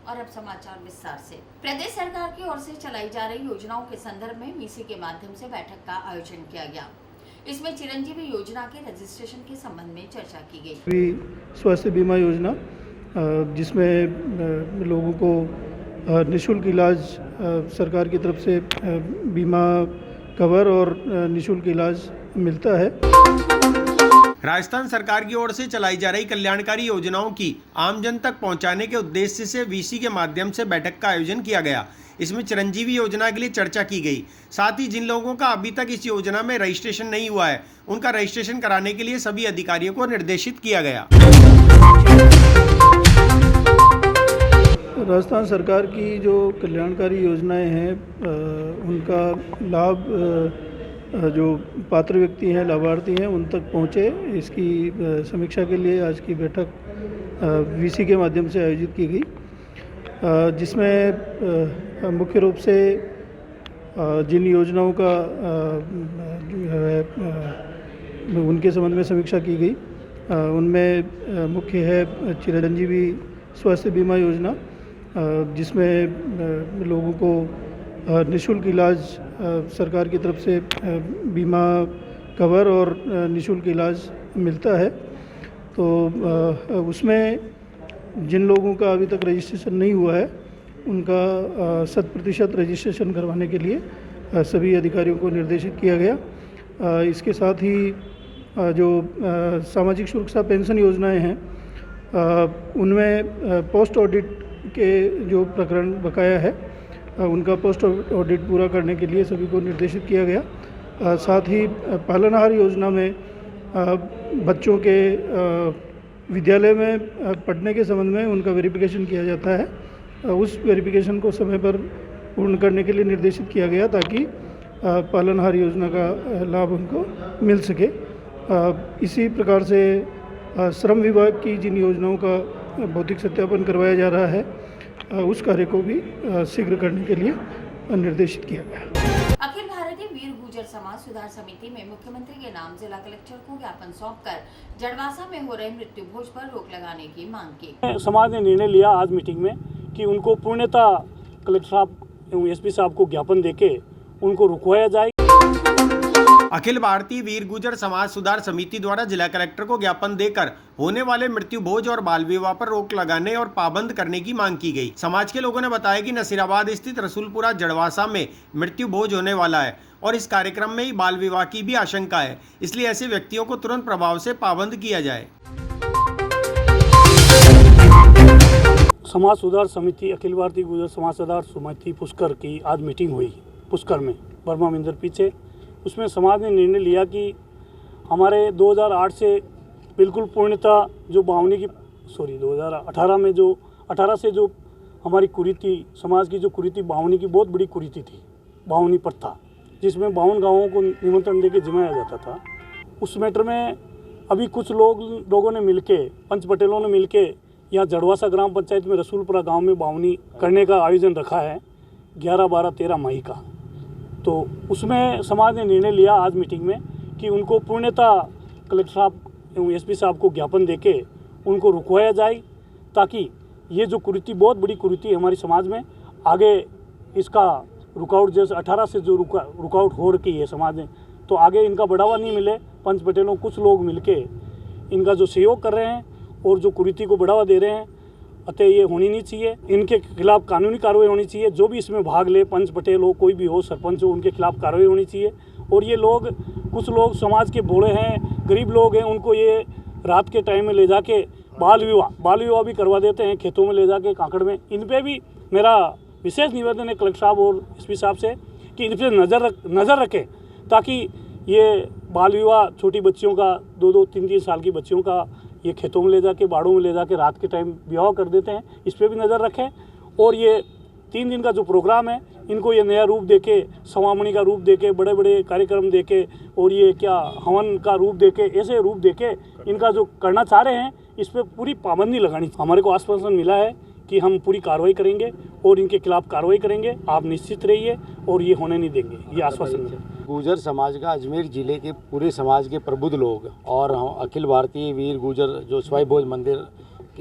और अब समाचार विस्तार से। प्रदेश सरकार की ओर से चलाई जा रही योजनाओं के संदर्भ में मीसी के माध्यम से बैठक का आयोजन किया गया। इसमें चिरंजीवी योजना के रजिस्ट्रेशन के संबंध में चर्चा की गई। स्वास्थ्य बीमा योजना जिसमें लोगों को निःशुल्क इलाज सरकार की तरफ से बीमा कवर और निःशुल्क इलाज मिलता है। राजस्थान सरकार की ओर से चलाई जा रही कल्याणकारी योजनाओं की आमजन तक पहुंचाने के उद्देश्य से वीसी के माध्यम से बैठक का आयोजन किया गया। इसमें चिरंजीवी योजना के लिए चर्चा की गई। साथ ही जिन लोगों का अभी तक इस योजना में रजिस्ट्रेशन नहीं हुआ है, उनका रजिस्ट्रेशन कराने के लिए सभी अधिकारियों को निर्देशित किया गया। राजस्थान सरकार की जो कल्याणकारी योजनाएं हैं उनका लाभ जो पात्र व्यक्ति हैं, लाभार्थी हैं, उन तक पहुँचे, इसकी समीक्षा के लिए आज की बैठक वीसी के माध्यम से आयोजित की गई, जिसमें मुख्य रूप से जिन योजनाओं का उनके संबंध में समीक्षा की गई, उनमें मुख्य है चिरंजीवी स्वास्थ्य बीमा योजना, जिसमें लोगों को निःशुल्क इलाज सरकार की तरफ से बीमा कवर और निःशुल्क इलाज मिलता है। तो उसमें जिन लोगों का अभी तक रजिस्ट्रेशन नहीं हुआ है, उनका 100% रजिस्ट्रेशन करवाने के लिए सभी अधिकारियों को निर्देशित किया गया। इसके साथ ही जो सामाजिक सुरक्षा पेंशन योजनाएं हैं, उनमें पोस्ट ऑडिट के जो प्रकरण बकाया है, उनका पोस्ट ऑडिट पूरा करने के लिए सभी को निर्देशित किया गया। साथ ही पालनहार योजना में बच्चों के विद्यालय में पढ़ने के संबंध में उनका वेरिफिकेशन किया जाता है, उस वेरिफिकेशन को समय पर पूर्ण करने के लिए निर्देशित किया गया, ताकि पालनहार योजना का लाभ उनको मिल सके। इसी प्रकार से श्रम विभाग की जिन योजनाओं का भौतिक सत्यापन करवाया जा रहा है, उस कार्य को भी शीघ्र करने के लिए निर्देशित किया गया। अखिल भारतीय वीर गुर्जर समाज सुधार समिति में मुख्यमंत्री के नाम जिला कलेक्टर को ज्ञापन सौंपकर जड़वासा में हो रहे मृत्यु भोज पर रोक लगाने की मांग की। समाज ने निर्णय लिया आज मीटिंग में कि उनको पूर्णतः कलेक्टर साहब एवं एसपी साहब को ज्ञापन देके उनको रुकवाया जाए। अखिल भारतीय वीर गुर्जर समाज सुधार समिति द्वारा जिला कलेक्टर को ज्ञापन देकर होने वाले मृत्यु भोज और बाल विवाह पर रोक लगाने और पाबंद करने की मांग की गई। समाज के लोगों ने बताया कि नसीराबाद स्थित रसूलपुरा जड़वासा में मृत्यु भोज होने वाला है और इस कार्यक्रम में ही बाल विवाह की भी आशंका है, इसलिए ऐसे व्यक्तियों को तुरंत प्रभाव से पाबंद किया जाए। समाज सुधार समिति अखिल भारतीय गुर्जर समाज सुधार समिति पुष्कर की आज मीटिंग हुई पुष्कर में, बर्मा मंदिर पीछे। उसमें समाज ने निर्णय लिया कि हमारे 2008 से बिल्कुल पूर्णतः जो 2018 में जो 18 से जो हमारी कुरीति समाज की जो कुरीति बावनी की बहुत बड़ी कुरीति थी, बावनी प्रथा, जिसमें 52 गाँवों को निमंत्रण देके जमाया जाता था। उस मैटर में अभी कुछ लोगों ने मिलके, पंच पटेलों ने मिलके यहाँ जड़वासा ग्राम पंचायत में रसूलपुरा गांव में बावनी करने का आयोजन रखा है 11, 12, 13 मई का। तो उसमें समाज ने निर्णय लिया आज मीटिंग में कि उनको पूर्णतः कलेक्टर साहब एवं एसपी साहब को ज्ञापन देके उनको रुकवाया जाए, ताकि ये जो कुरीति बहुत बड़ी कुरीति हमारी समाज में आगे इसका रुकावट, जैसे 18 से जो रुकावट हो रखी है समाज में, तो आगे इनका बढ़ावा नहीं मिले। पंच पटेलों कुछ लोग मिलके इनका जो सहयोग कर रहे हैं और जो कुरीति को बढ़ावा दे रहे हैं, अतः ये होनी नहीं चाहिए। इनके खिलाफ कानूनी कार्रवाई होनी चाहिए। जो भी इसमें भाग ले, पंच पटेल हो, कोई भी हो, सरपंच हो, उनके खिलाफ कार्रवाई होनी चाहिए। और ये लोग, कुछ लोग समाज के भोले हैं, गरीब लोग हैं, उनको ये रात के टाइम में ले जाके बाल विवाह भी करवा देते हैं, खेतों में ले जाके, कांकड़ में। इन पर भी मेरा विशेष निवेदन है कलेक्टर साहब और एसपी साहब से कि इन पर नज़र रखें, ताकि ये बाल विवाह छोटी बच्चियों का 2-2, 3-3 साल की बच्चियों का ये खेतों में ले जाके, बाड़ों में ले जाके रात के टाइम विवाह कर देते हैं, इस पर भी नज़र रखें। और ये 3 दिन का जो प्रोग्राम है, इनको ये नया रूप देके, सवामणी का रूप देके, बड़े बड़े कार्यक्रम देके, और ये क्या हवन का रूप देके, ऐसे रूप देके इनका जो करना चाह रहे हैं, इस पर पूरी पाबंदी लगानी। हमारे को आश्वासन मिला है कि हम पूरी कार्रवाई करेंगे और इनके खिलाफ कार्रवाई करेंगे, आप निश्चित रहिए, और ये होने नहीं देंगे, ये आश्वासन मिला। गुर्जर समाज का अजमेर जिले के पूरे समाज के प्रबुद्ध लोग और अखिल भारतीय वीर गुर्जर जो स्वाई भोज मंदिर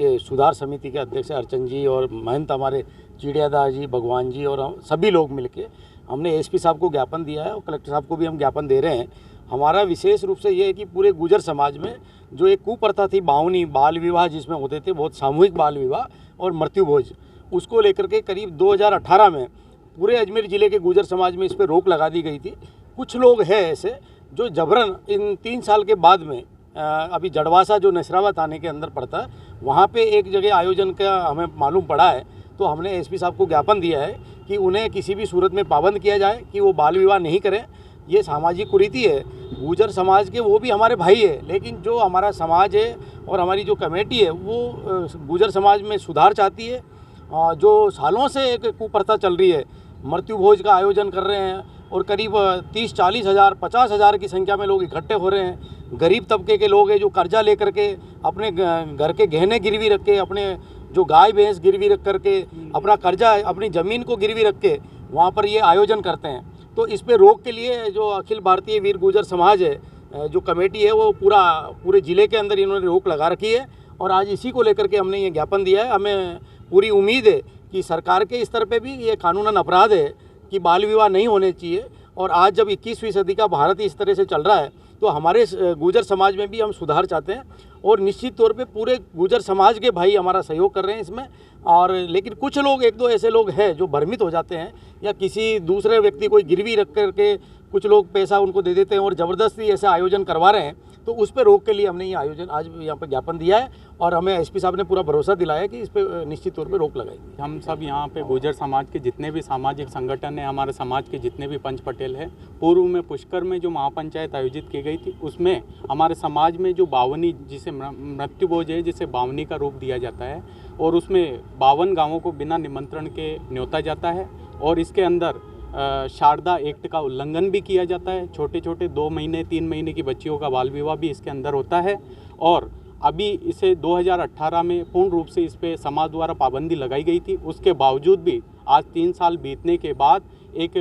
के सुधार समिति के अध्यक्ष अर्चन जी और महंत हमारे चिड़ियादास जी, भगवान जी और हम सभी लोग मिलके हमने एसपी साहब को ज्ञापन दिया है और कलेक्टर साहब को भी हम ज्ञापन दे रहे हैं। हमारा विशेष रूप से ये है कि पूरे गुर्जर समाज में जो एक कुप्रथा थी, बावनी बाल विवाह जिसमें होते थे, बहुत सामूहिक बाल विवाह और मृत्यु भोज, उसको लेकर के करीब 2018 में पूरे अजमेर ज़िले के गुर्जर समाज में इस पर रोक लगा दी गई थी। कुछ लोग हैं ऐसे जो जबरन इन 3 साल के बाद में अभी जड़वासा जो नसराबाद थाने के अंदर पड़ता है, वहाँ पे एक जगह आयोजन का हमें मालूम पड़ा है, तो हमने एसपी साहब को ज्ञापन दिया है कि उन्हें किसी भी सूरत में पाबंद किया जाए कि वो बाल विवाह नहीं करें। ये सामाजिक कुरीति है। गुर्जर समाज के वो भी हमारे भाई है, लेकिन जो हमारा समाज है और हमारी जो कमेटी है वो गुर्जर समाज में सुधार चाहती है। जो सालों से एक कुप्रथा चल रही है, मृत्यु भोज का आयोजन कर रहे हैं और करीब 30-40 हज़ार 50 हज़ार की संख्या में लोग इकट्ठे हो रहे हैं। गरीब तबके के लोग हैं जो कर्जा लेकर के अपने घर के गहने गिरवी रख के, अपने जो गाय भैंस गिरवी रख करके, अपना कर्जा अपनी ज़मीन को गिरवी रख के वहाँ पर ये आयोजन करते हैं। तो इस पे रोक के लिए जो अखिल भारतीय वीर गुर्जर समाज है, जो कमेटी है, वो पूरे ज़िले के अंदर इन्होंने रोक लगा रखी है और आज इसी को लेकर के हमने ये ज्ञापन दिया है। हमें पूरी उम्मीद है कि सरकार के स्तर पे भी ये कानूनन अपराध है कि बाल विवाह नहीं होने चाहिए। और आज जब 21वीं सदी का भारत इस तरह से चल रहा है तो हमारे गुर्जर समाज में भी हम सुधार चाहते हैं और निश्चित तौर पे पूरे गुर्जर समाज के भाई हमारा सहयोग कर रहे हैं इसमें। और लेकिन कुछ लोग, 1-2 ऐसे लोग हैं जो भ्रमित हो जाते हैं या किसी दूसरे व्यक्ति को गिरवी रख करके कुछ लोग पैसा उनको दे देते हैं और ज़बरदस्ती ऐसे आयोजन करवा रहे हैं। तो उस पर रोक के लिए हमने ये आयोजन आज यहाँ पर ज्ञापन दिया है और हमें एसपी साहब ने पूरा भरोसा दिलाया कि इस पर निश्चित तौर पे रोक लगाएगी। हम सब यहाँ पे गुर्जर समाज के जितने भी सामाजिक संगठन हैं, हमारे समाज के जितने भी पंच पटेल हैं, पूर्व में पुष्कर में जो महापंचायत आयोजित की गई थी उसमें हमारे समाज में जो बावनी, जिसे मृत्यु भोज है, जिसे बावनी का रूप दिया जाता है और उसमें 52 गाँवों को बिना निमंत्रण के न्योता जाता है और इसके अंदर शारदा एक्ट का उल्लंघन भी किया जाता है। छोटे छोटे 2 महीने 3 महीने की बच्चियों का बाल विवाह भी इसके अंदर होता है और अभी इसे 2018 में पूर्ण रूप से इस पे समाज द्वारा पाबंदी लगाई गई थी। उसके बावजूद भी आज 3 साल बीतने के बाद एक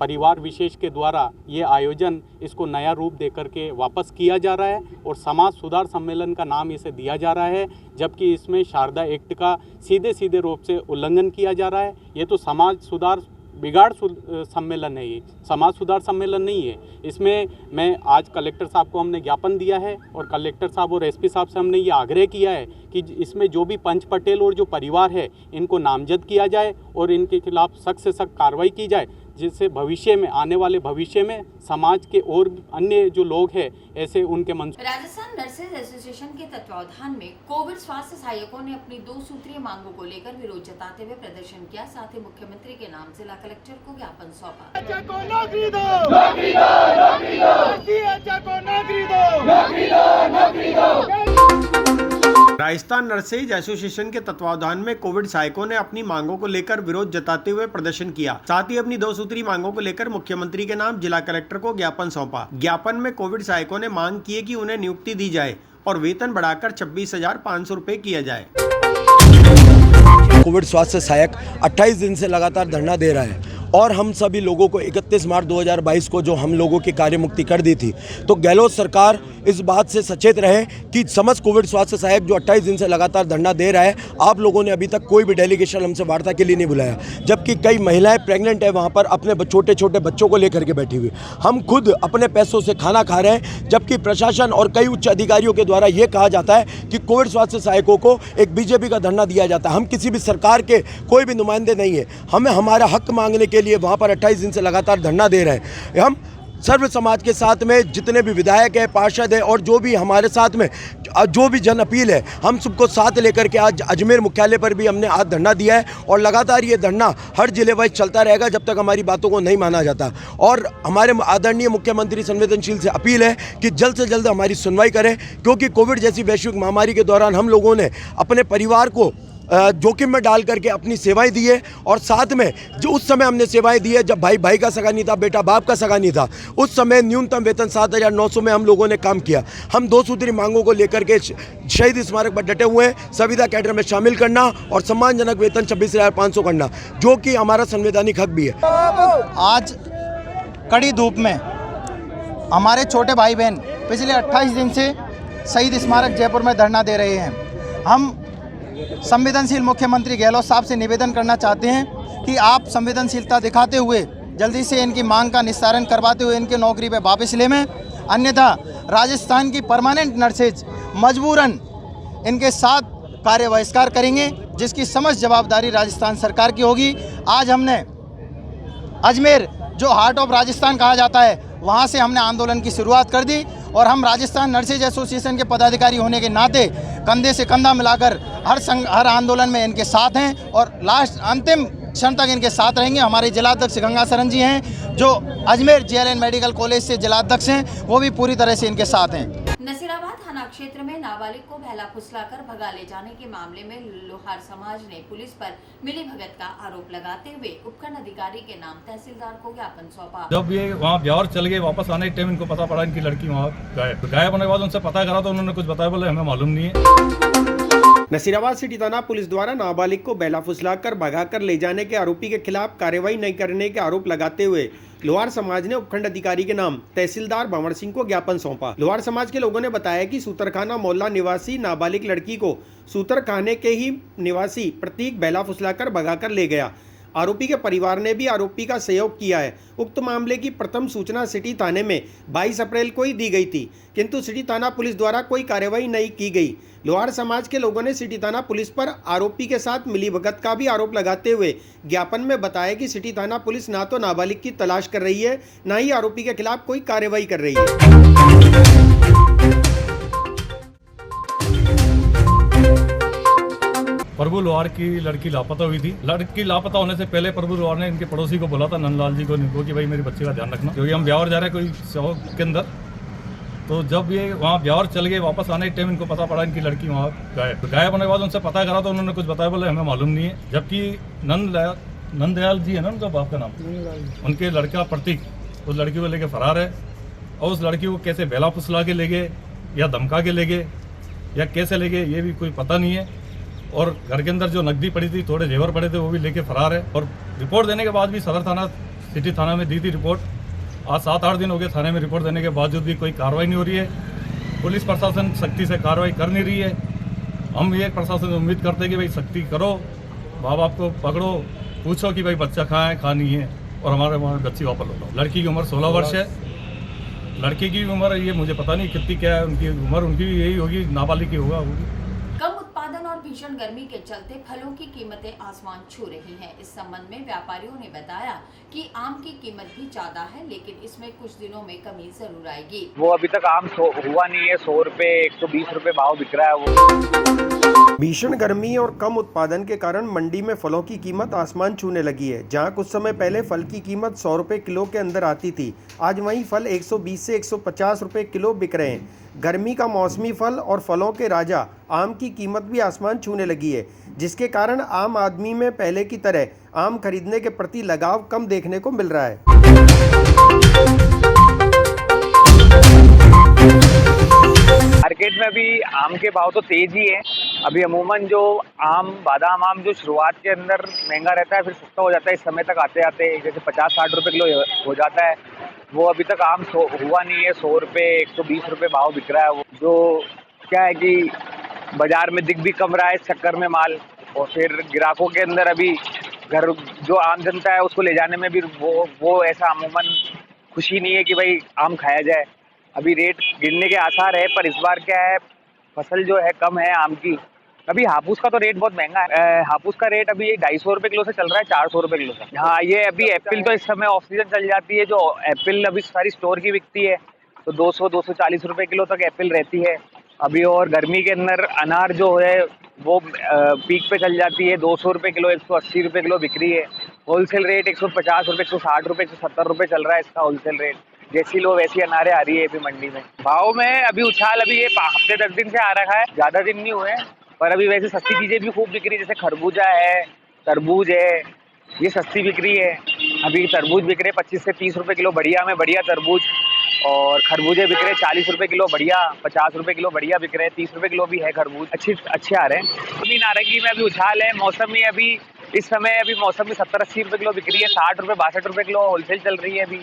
परिवार विशेष के द्वारा ये आयोजन इसको नया रूप दे करके वापस किया जा रहा है और समाज सुधार सम्मेलन का नाम इसे दिया जा रहा है, जबकि इसमें शारदा एक्ट का सीधे रूप से उल्लंघन किया जा रहा है। ये तो समाज सुधार बिगाड़ सम्मेलन है, ये समाज सुधार सम्मेलन नहीं है। इसमें मैं आज कलेक्टर साहब को हमने ज्ञापन दिया है और कलेक्टर साहब और एसपी साहब से हमने ये आग्रह किया है कि इसमें जो भी पंच पटेल और जो परिवार है इनको नामजद किया जाए और इनके खिलाफ सख्त से सख्त कार्रवाई की जाए, जिससे भविष्य में, आने वाले भविष्य में समाज के और अन्य जो लोग हैं ऐसे उनके मन। राजस्थान नर्सेज एसोसिएशन के तत्वावधान में कोविड स्वास्थ्य सहायकों ने अपनी 2 सूत्रीय मांगों को लेकर विरोध जताते हुए प्रदर्शन किया। साथ ही मुख्यमंत्री के नाम जिला कलेक्टर को ज्ञापन सौंपा। राजस्थान नर्सेज एसोसिएशन के तत्वावधान में कोविड सहायकों ने अपनी मांगों को लेकर विरोध जताते हुए प्रदर्शन किया। साथ ही अपनी 2 सूत्री मांगों को लेकर मुख्यमंत्री के नाम जिला कलेक्टर को ज्ञापन सौंपा। ज्ञापन में कोविड सहायकों ने मांग की है कि उन्हें नियुक्ति दी जाए और वेतन बढ़ाकर 26,500 रुपए किया जाए। कोविड स्वास्थ्य सहायक 28 दिन से लगातार धरना दे रहा है और हम सभी लोगों को 31 मार्च 2022 को जो हम लोगों की कार्य मुक्ति कर दी थी, तो गहलोत सरकार इस बात से सचेत रहे कि समस्त कोविड स्वास्थ्य सहायक जो 28 दिन से लगातार धरना दे रहा है, आप लोगों ने अभी तक कोई भी डेलीगेशन हमसे वार्ता के लिए नहीं बुलाया, जबकि कई महिलाएं प्रेग्नेंट है वहाँ पर अपने छोटे छोटे बच्चों को लेकर के बैठी हुई। हम खुद अपने पैसों से खाना खा रहे हैं, जबकि प्रशासन और कई उच्च अधिकारियों के द्वारा ये कहा जाता है कि कोविड स्वास्थ्य सहायकों को एक बीजेपी का धरना दिया जाता है। हम किसी भी सरकार के कोई भी नुमाइंदे नहीं है, हमें हमारा हक मांगने के लिए वहाँ पर 28 दिन से लगातार धरना दे रहे हैं। हम सर्व समाज के साथ में जितने भी विधायक हैं, पार्षद हैं और जो भी हमारे साथ में जो भी जन अपील है, हम सबको साथ लेकर के आज अजमेर मुख्यालय पर भी हमने आज धरना दिया है और लगातार ये धरना हर जिले वाइज चलता रहेगा जब तक हमारी बातों को नहीं माना जाता। और हमारे आदरणीय मुख्यमंत्री संवेदनशील से अपील है कि जल्द से जल्द हमारी सुनवाई करें, क्योंकि कोविड जैसी वैश्विक महामारी के दौरान हम लोगों ने अपने परिवार को जोखिम में डाल करके अपनी सेवाएं दी है और साथ में जो उस समय हमने सेवाएं दी है जब भाई भाई का सगा नहीं था, बेटा बाप का सगा नहीं था, उस समय न्यूनतम वेतन 7,900 में हम लोगों ने काम किया। हम 2 सूत्री मांगों को लेकर के शहीद स्मारक पर डटे हुए हैं, संविदा कैडर में शामिल करना और सम्मानजनक वेतन 26,500 करना, जो कि हमारा संवैधानिक हक भी है। आज कड़ी धूप में हमारे छोटे भाई बहन पिछले 28 दिन से शहीद स्मारक जयपुर में धरना दे रहे हैं। हम संवेदनशील मुख्यमंत्री गहलोत साहब से निवेदन करना चाहते हैं कि आप संवेदनशीलता दिखाते हुए जल्दी से इनकी मांग का निस्तारण करवाते हुए इनके नौकरी पे वापस ले में, अन्यथा राजस्थान की परमानेंट नर्सेज मजबूरन इनके साथ कार्य बहिष्कार करेंगे, जिसकी समस्त जवाबदारी राजस्थान सरकार की होगी। आज हमने अजमेर, जो हार्ट ऑफ राजस्थान कहा जाता है, वहाँ से हमने आंदोलन की शुरुआत कर दी और हम राजस्थान नर्सेज एसोसिएशन के पदाधिकारी होने के नाते कंधे से कंधा मिलाकर हर आंदोलन में इनके साथ हैं और लास्ट अंतिम क्षण तक इनके साथ रहेंगे। हमारे जिलाध्यक्ष गंगा शरण जी हैं, जो अजमेर JLN मेडिकल कॉलेज से जिलाध्यक्ष हैं, वो भी पूरी तरह से इनके साथ हैं। नसीराबाद थाना क्षेत्र में नाबालिग को बहला फुसलाकर भगा ले जाने के मामले में लोहार समाज ने पुलिस पर मिलीभगत का आरोप लगाते हुए उपखंड अधिकारी के नाम तहसीलदार को ज्ञापन सौंपा। जब ये वहाँ ब्यावर चल गए, वापस आने के टाइम इनको पता पड़ा इनकी लड़की वहाँ गायब होने के बाद उनसे पता करा तो उन्होंने कुछ बताया, बोले हमें मालूम नहीं है। नसीराबाद सिटी थाना पुलिस द्वारा नाबालिग को बहला फुसलाकर भगाकर ले जाने के आरोपी के खिलाफ कार्रवाई नहीं करने के आरोप लगाते हुए लोहार समाज ने उपखंड अधिकारी के नाम तहसीलदार भंवर सिंह को ज्ञापन सौंपा। लोहार समाज के लोगों ने बताया कि सूतरखाना मोहल्ला निवासी नाबालिग लड़की को सूतरखाने के ही निवासी प्रतीक बहला फुसलाकर भगाकर ले गया। आरोपी के परिवार ने भी आरोपी का सहयोग किया है। उक्त मामले की प्रथम सूचना सिटी थाने में 22 अप्रैल को ही दी गई थी, किंतु सिटी थाना पुलिस द्वारा कोई कार्रवाई नहीं की गई। लोहार समाज के लोगों ने सिटी थाना पुलिस पर आरोपी के साथ मिलीभगत का भी आरोप लगाते हुए ज्ञापन में बताया कि सिटी थाना पुलिस ना तो नाबालिग की तलाश कर रही है, न ही आरोपी के खिलाफ कोई कार्रवाई कर रही है। प्रभु लोहार की लड़की लापता हुई थी। लड़की लापता होने से पहले प्रभु लोहार ने इनके पड़ोसी को बोला था, नंदलाल जी को, कि भाई मेरी बच्ची का ध्यान रखना, क्योंकि हम ब्यावर जा रहे हैं कोई शौक के अंदर। तो जब ये वहाँ ब्यावर चल गए, वापस आने के टाइम इनको पता पड़ा इनकी लड़की वहाँ गायब होने के बाद उनसे पता करा तो उन्होंने कुछ बताया, बोले हमें मालूम नहीं है। जबकि नंददयाल जी है ना उनका बाप का नाम, उनके लड़का प्रतीक उस लड़की को लेके फरार है। और उस लड़की को कैसे बेला फुसला के ले गए या धमका के ले गए या कैसे ले गए ये भी कोई पता नहीं है। और घर के अंदर जो नकदी पड़ी थी, थोड़े जेवर पड़े थे, वो भी लेके फरार है। और रिपोर्ट देने के बाद भी सदर थाना सिटी थाना में दी थी रिपोर्ट। आज 7-8 दिन हो गए थाने में रिपोर्ट देने के बावजूद भी कोई कार्रवाई नहीं हो रही है। पुलिस प्रशासन सख्ती से कार्रवाई कर नहीं रही है। हम ये प्रशासन से उम्मीद करते हैं कि भाई सख्ती करो, माँ बाप को पकड़ो, पूछो कि भाई बच्चा कहाँ है, कहाँ नहीं है, और हमारे बच्ची वापस लौटाओ। लड़की की उम्र 16 वर्ष है। लड़की की उम्र ये मुझे पता नहीं कितनी क्या है उनकी उम्र, उनकी भी यही होगी, नाबालिग की होगी। कम उत्पादन और भीषण गर्मी के चलते फलों की कीमतें आसमान छू रही हैं। इस संबंध में व्यापारियों ने बताया कि आम की कीमत भी ज्यादा है, लेकिन इसमें कुछ दिनों में कमी जरूर आएगी। वो अभी तक आम हुआ नहीं है। 100 रुपए 120 रुपए भाव बिक रहा है वो। भीषण गर्मी और कम उत्पादन के कारण मंडी में फलों की कीमत आसमान छूने लगी है। जहां कुछ समय पहले फल की कीमत 100 रुपए किलो के अंदर आती थी, आज वहीं फल 120 से 150 रुपए किलो बिक रहे हैं। गर्मी का मौसमी फल और फलों के राजा आम की कीमत भी आसमान छूने लगी है, जिसके कारण आम आदमी में पहले की तरह आम खरीदने के प्रति लगाव कम देखने को मिल रहा है। मार्केट में अभी आम के भाव तो तेज ही है। अभी अमूमन जो आम, बादाम आम जो शुरुआत के अंदर महंगा रहता है, फिर सस्ता हो जाता है। इस समय तक आते आते जैसे 50-60 रुपए किलो हो जाता है, वो अभी तक आम हुआ नहीं है। 100 रुपए 120 रुपए भाव बिक रहा है वो। जो क्या है कि बाजार में दिख भी कम रहा है इस चक्कर में माल, और फिर ग्राहकों के अंदर अभी घर जो आम जनता है उसको ले जाने में भी वो ऐसा अमूमन खुशी नहीं है कि भाई आम खाया जाए। अभी रेट गिरने के आसार है, पर इस बार क्या है, फसल जो है कम है आम की। अभी हापूस का तो रेट बहुत महंगा है। हापूस का रेट अभी 250 रुपए किलो से चल रहा है, 400 रुपए किलो से। हाँ, ये अभी एप्पल तो इस समय ऑफ सीजन चल जाती है, जो एप्पल अभी सारी स्टोर की बिकती है, तो 200-240 रुपए किलो तक एप्पल रहती है अभी। और गर्मी के अंदर अनार जो है वो पीक पे चल जाती है, 200 रुपए किलो 180 रुपए किलो बिक्री है। होलसेल रेट 150 रुपए 160 रुपए 170 रुपए चल रहा है इसका होलसेल रेट। जैसी लो वैसी अनारें आ रही है अभी मंडी में। भाव में अभी उछाल अभी ये हफ्ते 10 दिन से आ रखा है, ज़्यादा दिन नहीं हुए, पर अभी वैसे सस्ती चीज़ें भी खूब बिक रही है। जैसे खरबूजा है, तरबूज है, ये सस्ती बिक रही है। अभी तरबूज बिक रहे 25 से 30 रुपए किलो बढ़िया में बढ़िया तरबूज, और खरबूजे बिक रहे 40 रुपए किलो बढ़िया, 50 रुपए किलो बढ़िया बिक रहे हैं, 30 रुपए किलो भी है खरबूज, अच्छे आ रहे हैं। अभी नारंगी में अभी उछाल है। मौसमी अभी इस समय अभी मौसमी 70-80 रुपए किलो बिक रही है, 60 रुपए 62 रुपए किलो होलसेल चल रही है अभी।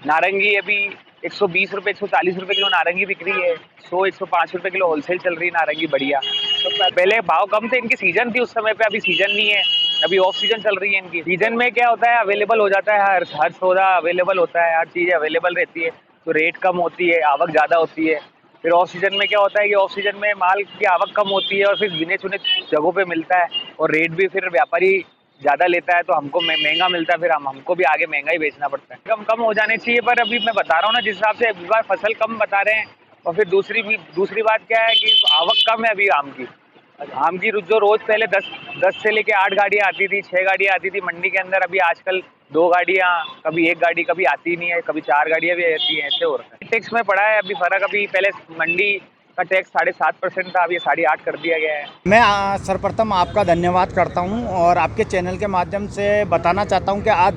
नारंगी अभी 120 रुपये 140 रुपये किलो नारंगी बिक रही है, 105 रुपये किलो होलसेल चल रही है नारंगी बढ़िया। तो पहले भाव कम थे, इनकी सीजन थी उस समय पे, अभी सीजन नहीं है, अभी ऑफ सीजन चल रही है इनकी। सीजन में क्या होता है, अवेलेबल हो जाता है, हर सौदा अवेलेबल होता है, हर चीज़ अवेलेबल रहती है, तो रेट कम होती है, आवक ज़्यादा होती है। फिर ऑफ सीजन में क्या होता है कि ऑफ सीजन में माल की आवक कम होती है और फिर गिने चुने जगहों पे मिलता है और रेट भी फिर व्यापारी ज़्यादा लेता है, तो हमको महंगा मिलता है, फिर हमको भी आगे महंगा ही बेचना पड़ता है। कम हो जाने चाहिए, पर अभी मैं बता रहा हूँ ना, जिस हिसाब से इस बार फसल कम बता रहे हैं, और फिर दूसरी बात क्या है कि आवक कम है अभी आम की जो रोज़ पहले 10 से लेके 8 गाड़ियाँ आती थी, 6 गाड़ियाँ आती थी मंडी के अंदर, अभी आजकल 2 गाड़ियाँ, कभी 1 गाड़ी, कभी आती नहीं है, कभी 4 गाड़ियाँ भी आती हैं, ऐसे हो रहा है। टैक्स में पड़ा है अभी फ़र्क, अभी पहले मंडी का टैक्स 7.5% था, अब ये 8.5 कर दिया गया है। मैं सर्वप्रथम आपका धन्यवाद करता हूं और आपके चैनल के माध्यम से बताना चाहता हूं कि आज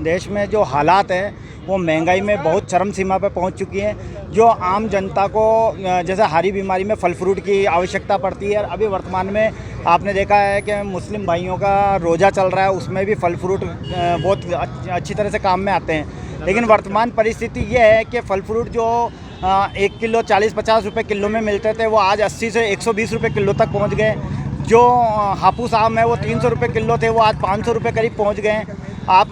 देश में जो हालात हैं वो महंगाई में बहुत चरम सीमा पर पहुंच चुकी है। जो आम जनता को जैसे हारी बीमारी में फल फ्रूट की आवश्यकता पड़ती है, अभी वर्तमान में आपने देखा है कि मुस्लिम भाइयों का रोज़ा चल रहा है, उसमें भी फल फ्रूट बहुत अच्छी तरह से काम में आते हैं। लेकिन वर्तमान परिस्थिति ये है कि फल फ्रूट जो 1 किलो 40-50 रुपये किलो में मिलते थे, वो आज 80 से 120 रुपये किलो तक पहुंच गए। जो हापूस आम है वो 300 रुपये किलो थे, वो आज 500 रुपये करीब पहुंच गए। आप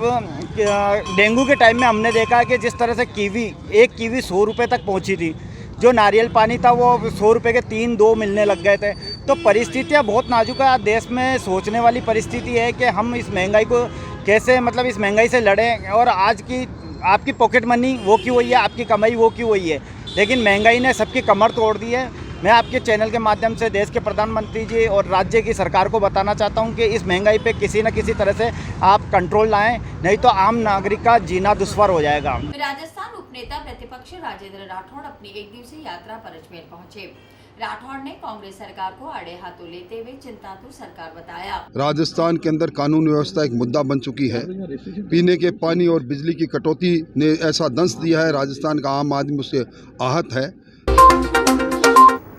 डेंगू के टाइम में हमने देखा कि जिस तरह से एक कीवी 100 रुपये तक पहुंची थी, जो नारियल पानी था वो 100 रुपये के 3-2 मिलने लग गए थे। तो परिस्थितियाँ बहुत नाजुक है। आज देश में सोचने वाली परिस्थिति है कि हम इस महंगाई को कैसे, मतलब इस महंगाई से लड़ें। और आज की आपकी पॉकेट मनी वो की वही है, आपकी कमाई वो की वही है, लेकिन महंगाई ने सबकी कमर तोड़ दी है। मैं आपके चैनल के माध्यम से देश के प्रधानमंत्री जी और राज्य की सरकार को बताना चाहता हूं कि इस महंगाई पे किसी न किसी तरह से आप कंट्रोल लाएं, नहीं तो आम नागरिक का जीना दुश्वार हो जाएगा। राजस्थान उपनेता प्रतिपक्ष राजेंद्र राठौड़ अपनी 1 दिवसीय यात्रा पर अजमेर पहुंचे। राठौड़ ने कांग्रेस सरकार को आड़े हाथों लेते हुए चिंतातुर सरकार बताया। राजस्थान के अंदर कानून व्यवस्था एक मुद्दा बन चुकी है। पीने के पानी और बिजली की कटौती ने ऐसा दंश दिया है, राजस्थान का आम आदमी उससे आहत है।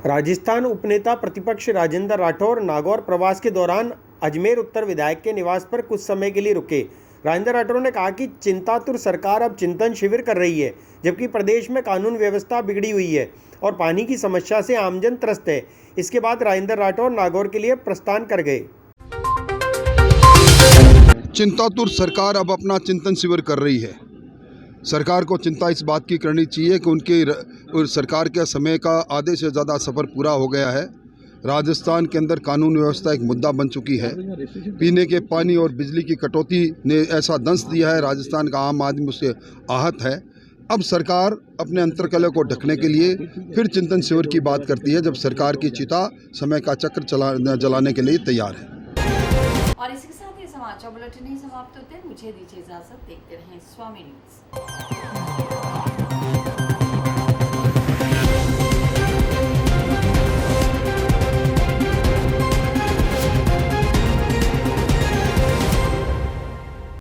राजस्थान उपनेता प्रतिपक्ष राजेंद्र राठौड़ नागौर प्रवास के दौरान अजमेर उत्तर विधायक के निवास पर कुछ समय के लिए रुके। राजेंद्र राठौड़ ने कहा कि चिंतातुर सरकार अब चिंतन शिविर कर रही है, जबकि प्रदेश में कानून व्यवस्था बिगड़ी हुई है और पानी की समस्या से आमजन त्रस्त है। इसके बाद राजेंद्र राठौड़ नागौर के लिए प्रस्थान कर गए। चिंतातुर सरकार अब अपना चिंतन शिविर कर रही है। सरकार को चिंता इस बात की करनी चाहिए कि उनके सरकार के समय का आधे से ज़्यादा सफ़र पूरा हो गया है। राजस्थान के अंदर कानून व्यवस्था एक मुद्दा बन चुकी है। पीने के पानी और बिजली की कटौती ने ऐसा दंश दिया है, राजस्थान का आम आदमी उससे आहत है। अब सरकार अपने अंतर्कलह को ढकने के लिए फिर चिंतन शिविर की बात करती है, जब सरकार की चिता समय का चक्र जलाने के लिए तैयार है। और इसके साथ ही समाचार बुलेटिन समाप्त होते हैं। मुझे दीजिए इजाजत, देखते रहें स्वामी न्यूज़।